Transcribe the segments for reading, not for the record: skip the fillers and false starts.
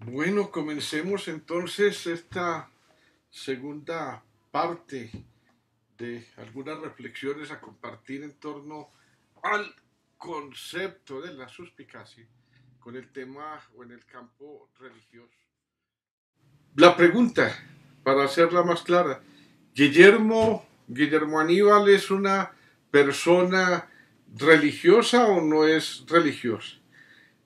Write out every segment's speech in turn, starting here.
Bueno, comencemos entonces esta segunda parte de algunas reflexiones a compartir en torno al concepto de la suspicacia con el tema o en el campo religioso. La pregunta, para hacerla más clara, Guillermo Aníbal es una persona religiosa o no es religiosa.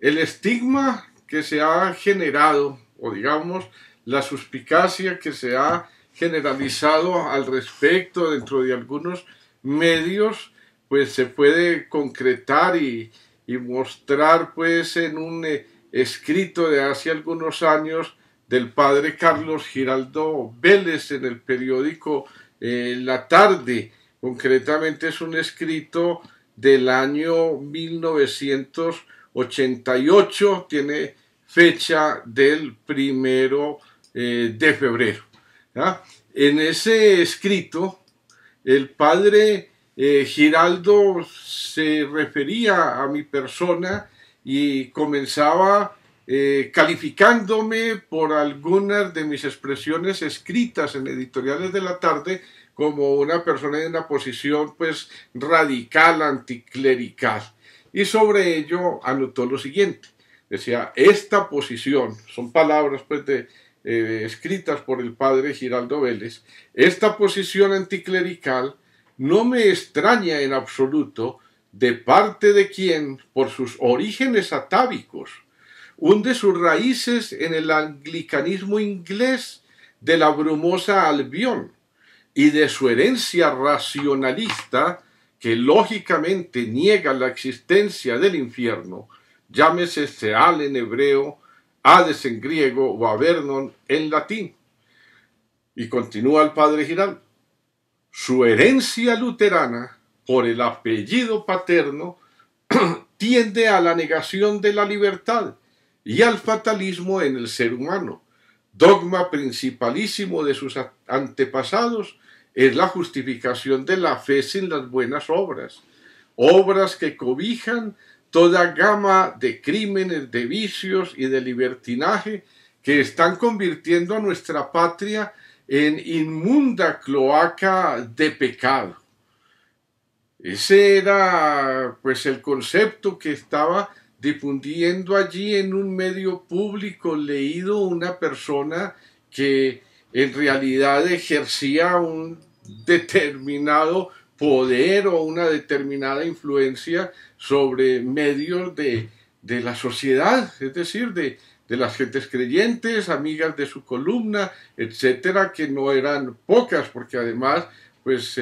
El estigma que se ha generado, o digamos, la suspicacia que se ha generalizado al respecto dentro de algunos medios, pues se puede concretar y mostrar pues en un escrito de hace algunos años del padre Carlos Giraldo Vélez en el periódico La Tarde. Concretamente es un escrito del año 1988, tiene fecha del 1 de febrero. ¿Ya? En ese escrito, el padre Giraldo se refería a mi persona y comenzaba calificándome por algunas de mis expresiones escritas en editoriales de La Tarde como una persona en una posición pues radical, anticlerical. Y sobre ello anotó lo siguiente. Decía, esta posición, son palabras pues escritas por el padre Giraldo Vélez, esta posición anticlerical no me extraña en absoluto de parte de quien, por sus orígenes atávicos, hunde sus raíces en el anglicanismo inglés de la brumosa Albión y de su herencia racionalista que lógicamente niega la existencia del infierno, llámese Seal en hebreo, Hades en griego o Avernon en latín. Y continúa el padre Giraldo. Su herencia luterana, por el apellido paterno, tiende a la negación de la libertad y al fatalismo en el ser humano. Dogma principalísimo de sus antepasados es la justificación de la fe sin las buenas obras, obras que cobijan toda gama de crímenes, de vicios y de libertinaje que están convirtiendo a nuestra patria en inmunda cloaca de pecado. Ese era pues el concepto que estaba difundiendo allí en un medio público leído una persona que en realidad ejercía un determinado poder o una determinada influencia sobre medios de la sociedad, es decir, de las gentes creyentes, amigas de su columna, etcétera, que no eran pocas, porque además, pues,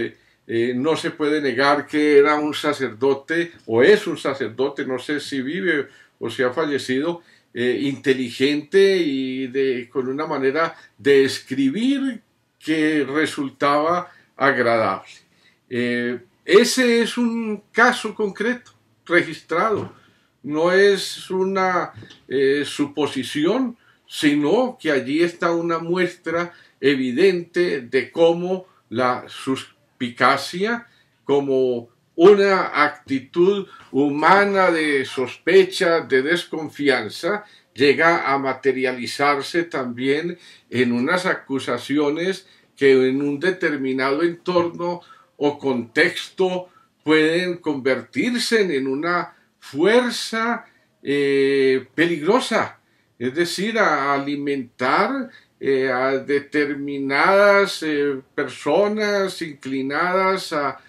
no se puede negar que era un sacerdote, o es un sacerdote, no sé si vive o si ha fallecido, inteligente y con una manera de escribir que resultaba agradable. Ese es un caso concreto, registrado. No es una suposición, sino que allí está una muestra evidente de cómo la suspicacia, como una actitud humana de sospecha, de desconfianza, llega a materializarse también en unas acusaciones que en un determinado entorno o contexto pueden convertirse en una fuerza peligrosa, es decir, a alimentar a determinadas personas inclinadas a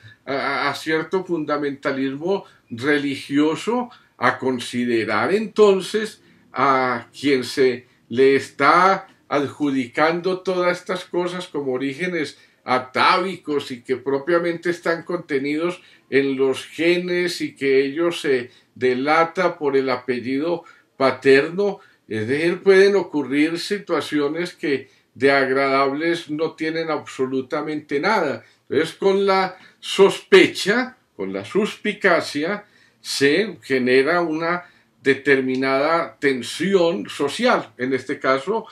cierto fundamentalismo religioso, a considerar entonces a quien se le está adjudicando todas estas cosas como orígenes atávicos y que propiamente están contenidos en los genes y que ellos se delata por el apellido paterno. Es decir, pueden ocurrir situaciones que de agradables no tienen absolutamente nada. Entonces, con la sospecha, con la suspicacia, se genera una determinada tensión social. En este caso,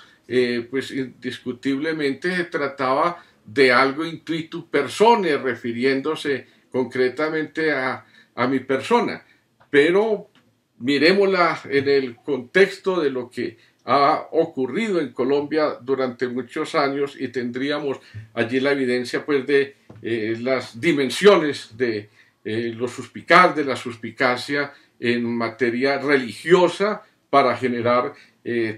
pues indiscutiblemente se trataba de algo intuitu personae, refiriéndose concretamente a mi persona. Pero miremosla en el contexto de lo que ha ocurrido en Colombia durante muchos años y tendríamos allí la evidencia pues de las dimensiones de lo suspicaz, de la suspicacia en materia religiosa para generar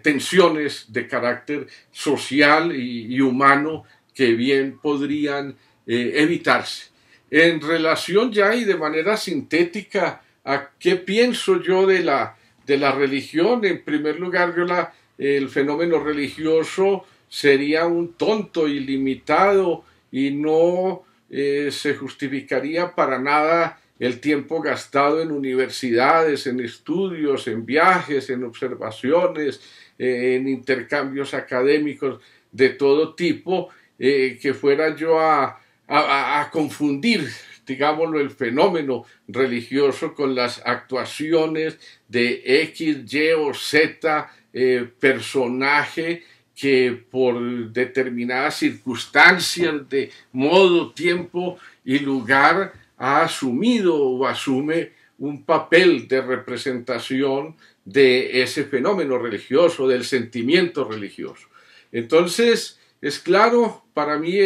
tensiones de carácter social y humano que bien podrían evitarse. En relación ya y de manera sintética a qué pienso yo de la religión, en primer lugar el fenómeno religioso sería un tonto ilimitado y no se justificaría para nada el tiempo gastado en universidades, en estudios, en viajes, en observaciones, en intercambios académicos de todo tipo, que fuera yo a confundir, digámoslo, el fenómeno religioso con las actuaciones de X, Y o Z personaje que por determinadas circunstancias de modo, tiempo y lugar ha asumido o asume un papel de representación de ese fenómeno religioso, del sentimiento religioso. Entonces, es claro, para mí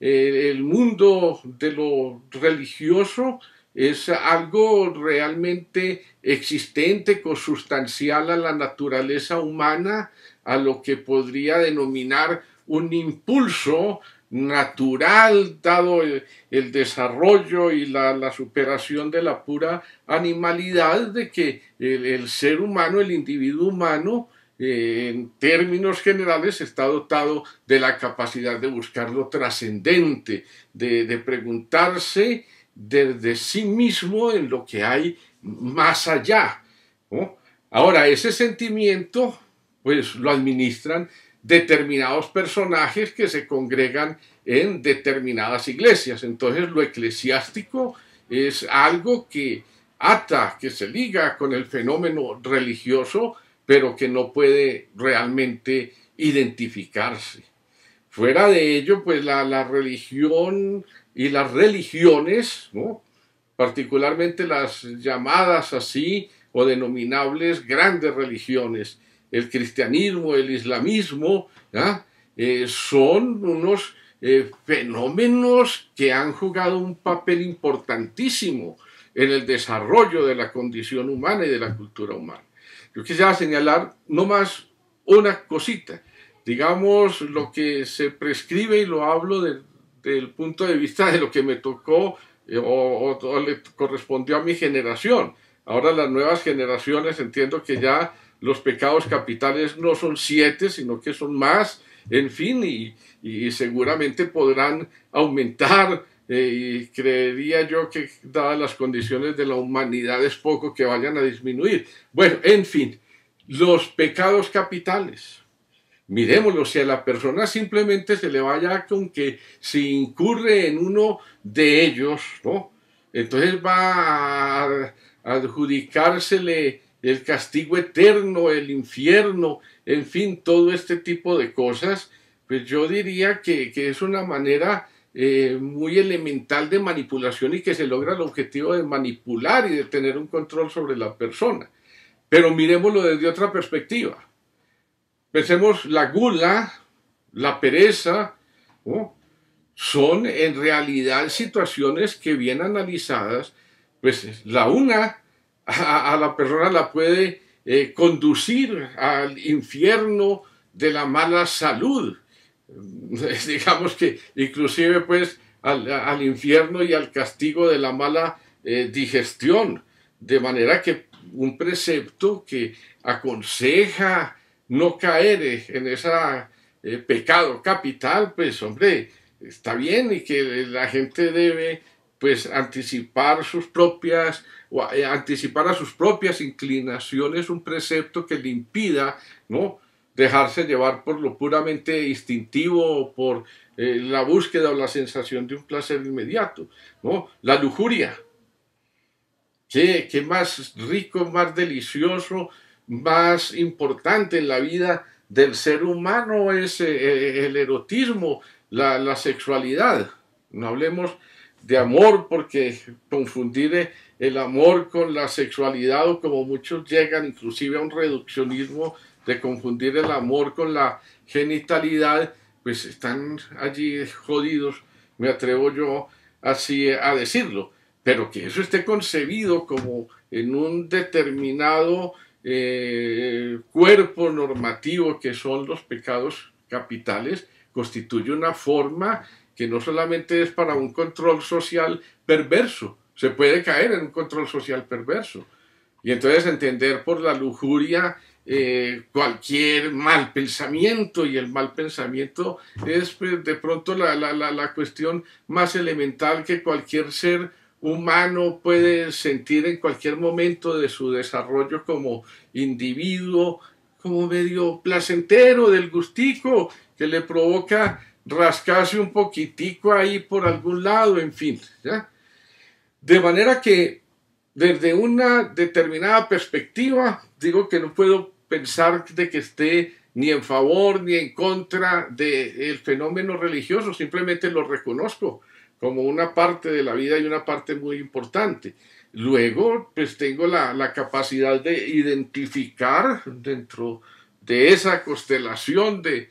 el mundo de lo religioso es algo realmente existente, consustancial a la naturaleza humana, a lo que podría denominar un impulso natural, dado el desarrollo y la superación de la pura animalidad, de que el ser humano, el individuo humano, en términos generales está dotado de la capacidad de buscar lo trascendente, de preguntarse desde sí mismo en lo que hay más allá, ¿no? Ahora, ese sentimiento pues lo administran determinados personajes que se congregan en determinadas iglesias. Entonces lo eclesiástico es algo que ata, que se liga con el fenómeno religioso, pero que no puede realmente identificarse. Fuera de ello, pues la religión y las religiones, ¿no?, particularmente las llamadas así o denominables grandes religiones, el cristianismo, el islamismo, son unos fenómenos que han jugado un papel importantísimo en el desarrollo de la condición humana y de la cultura humana. Yo quisiera señalar nomás una cosita, digamos, lo que se prescribe, y lo hablo desde el punto de vista de lo que me tocó o le correspondió a mi generación. Ahora las nuevas generaciones entiendo que ya los pecados capitales no son 7, sino que son más, en fin, y seguramente podrán aumentar, y creería yo que dadas las condiciones de la humanidad es poco que vayan a disminuir. Bueno, en fin, los pecados capitales. Miremoslo, si a la persona simplemente se le vaya con que si incurre en uno de ellos, ¿no?, entonces va a adjudicársele el castigo eterno, el infierno, en fin, todo este tipo de cosas, pues yo diría que es una manera muy elemental de manipulación y que se logra el objetivo de manipular y de tener un control sobre la persona. Pero miremoslo desde otra perspectiva. Pensemos, la gula, la pereza, ¿no?, son en realidad situaciones que bien analizadas, pues la una a la persona la puede conducir al infierno de la mala salud. Digamos que inclusive pues al infierno y al castigo de la mala digestión. De manera que un precepto que aconseja no caer en ese pecado capital, pues hombre, está bien, y que la gente debe pues anticipar anticipar a sus propias inclinaciones un precepto que le impida, ¿no?, dejarse llevar por lo puramente instintivo o por la búsqueda o la sensación de un placer inmediato, ¿no? La lujuria. ¿Qué más rico, más delicioso, más importante en la vida del ser humano es el erotismo, la sexualidad? No hablemos de amor, porque confundir el amor con la sexualidad, o como muchos llegan inclusive a un reduccionismo de confundir el amor con la genitalidad, pues están allí jodidos, me atrevo yo así a decirlo, pero que eso esté concebido como en un determinado cuerpo normativo que son los pecados capitales, constituye una forma que no solamente es para un control social perverso, se puede caer en un control social perverso. Y entonces entender por la lujuria cualquier mal pensamiento, y el mal pensamiento es pues, de pronto la cuestión más elemental que cualquier ser humano puede sentir en cualquier momento de su desarrollo como individuo, como medio placentero del gustico que le provoca rascarse un poquitico ahí por algún lado, en fin, ¿ya? De manera que desde una determinada perspectiva digo que no puedo pensar de que esté ni en favor ni en contra del fenómeno religioso, simplemente lo reconozco como una parte de la vida y una parte muy importante. Luego, pues tengo la capacidad de identificar dentro de esa constelación de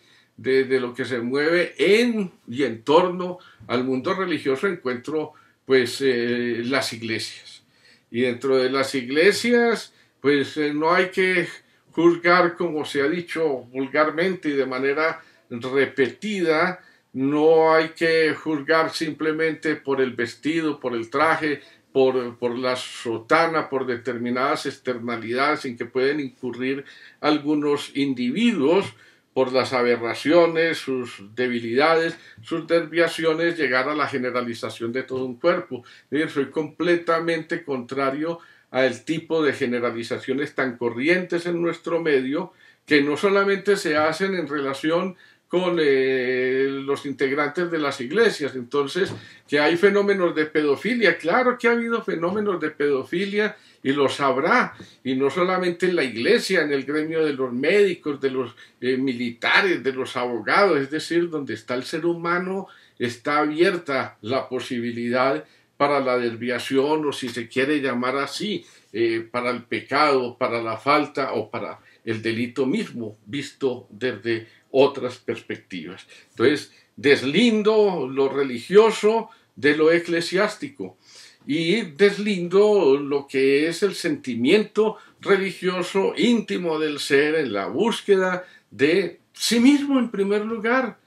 lo que se mueve en y en torno al mundo religioso, encuentro pues las iglesias. Y dentro de las iglesias, pues no hay que juzgar, como se ha dicho vulgarmente y de manera repetida, no hay que juzgar simplemente por el vestido, por el traje, por la sotana, por determinadas externalidades en que pueden incurrir algunos individuos, por las aberraciones, sus debilidades, sus desviaciones, llegar a la generalización de todo un cuerpo. Soy completamente contrario al tipo de generalizaciones tan corrientes en nuestro medio, que no solamente se hacen en relación con los integrantes de las iglesias. Entonces, que hay fenómenos de pedofilia, claro que ha habido fenómenos de pedofilia y los habrá, y no solamente en la iglesia, en el gremio de los médicos, de los militares, de los abogados, es decir, donde está el ser humano, está abierta la posibilidad para la desviación, o si se quiere llamar así, para el pecado, para la falta o para el delito mismo, visto desde otras perspectivas. Entonces, deslindo lo religioso de lo eclesiástico y deslindo lo que es el sentimiento religioso íntimo del ser en la búsqueda de sí mismo en primer lugar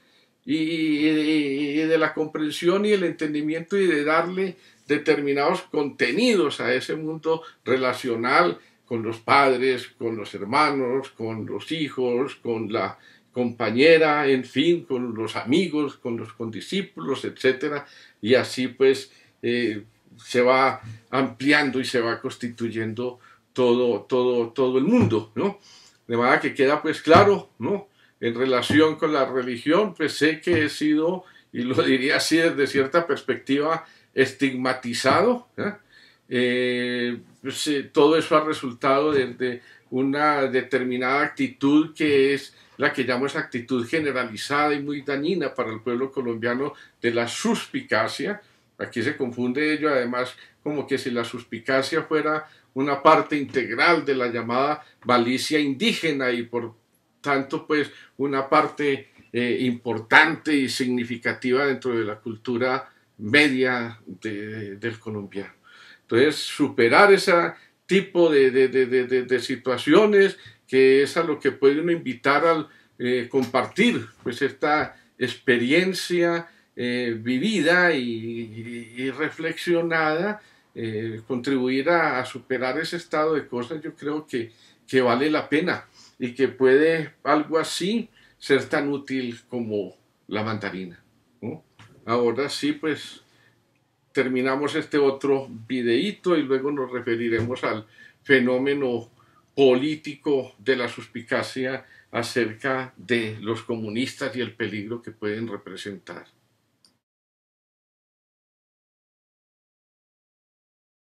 y de la comprensión y el entendimiento y de darle determinados contenidos a ese mundo relacional con los padres, con los hermanos, con los hijos, con la compañera, en fin, con los amigos, con los condiscípulos, etcétera, y así pues se va ampliando y se va constituyendo todo el mundo, ¿no? De manera que queda pues claro, ¿no? En relación con la religión, pues sé que he sido, y lo diría así desde cierta perspectiva, estigmatizado, pues, todo eso ha resultado de una determinada actitud que es la que llamo esa actitud generalizada y muy dañina para el pueblo colombiano de la suspicacia. Aquí se confunde ello además como que si la suspicacia fuera una parte integral de la llamada malicia indígena y por tanto pues una parte importante y significativa dentro de la cultura media del colombiano. Entonces, superar ese tipo de situaciones, que es a lo que puede uno invitar al compartir, pues esta experiencia vivida y reflexionada, contribuir a superar ese estado de cosas, yo creo que vale la pena y que puede algo así ser tan útil como la mandarina, ¿no? Ahora sí, pues terminamos este otro videíto y luego nos referiremos al fenómeno político de la suspicacia acerca de los comunistas y el peligro que pueden representar.